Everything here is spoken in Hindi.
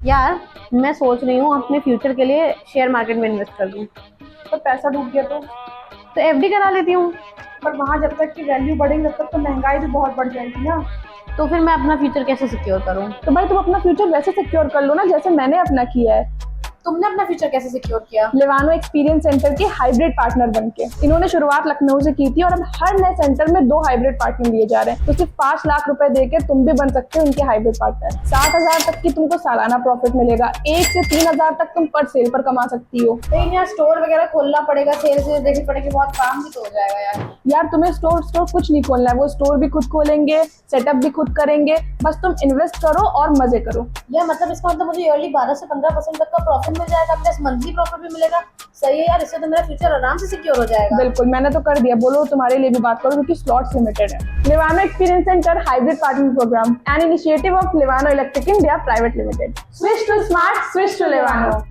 यार मैं सोच रही हूँ अपने फ्यूचर के लिए शेयर मार्केट में इन्वेस्ट कर दूँ। तो पैसा डूब गया तो एफडी करा लेती हूँ। पर वहां जब तक की वैल्यू बढ़ेगी तब तक तो महंगाई भी बहुत बढ़ जाएगी ना। तो फिर मैं अपना फ्यूचर कैसे सिक्योर करूँ? तो भाई तुम अपना फ्यूचर वैसे सिक्योर कर लो ना जैसे मैंने अपना किया है। तुमने अपना फ्यूचर कैसे सिक्योर किया? लेवानो एक्सपीरियंस सेंटर के हाइब्रिड पार्टनर बनके। इन्होंने शुरुआत लखनऊ से की थी और अब हर नए सेंटर में 2 हाइब्रिड पार्टनर लिए जा रहे हैं। तो सिर्फ 5 लाख रुपए देके तुम भी बन सकते हो इनके हाइब्रिड पार्टनर। 60,000 तक की तुमको सालाना प्रॉफिट मिलेगा। 1 से 3,000 तक तुम पर सेल पर कमा सकती हो। लेकिन यार स्टोर वगैरह खोलना पड़ेगा, सेल्स देखनी पड़ेगी, बहुत काम भी तो हो जाएगा यार तुम्हें स्टोर कुछ नहीं खोलना है, वो स्टोर भी खुद खोलेंगे, सेटअप भी खुद करेंगे। बस तुम इन्वेस्ट करो और मजे करो। यार मतलब इसका मतलब मुझे ईयरली 12 से 15% तक का प्रॉफिट मिल जाएगा, प्लस मंथली प्रॉफिट भी मिलेगा। सही है यार, इससे तो मेरा फ्यूचर आराम से सिक्योर हो जाएगा। बिल्कुल, मैंने तो कर दिया। बोलो तुम्हारे लिए भी बात करो क्योंकि स्लॉट्स लिमिटेड है। Levano experience centre hybrid partner programme, an initiative of Levano electric India private limited. Switch to smart, switch to लेवानो।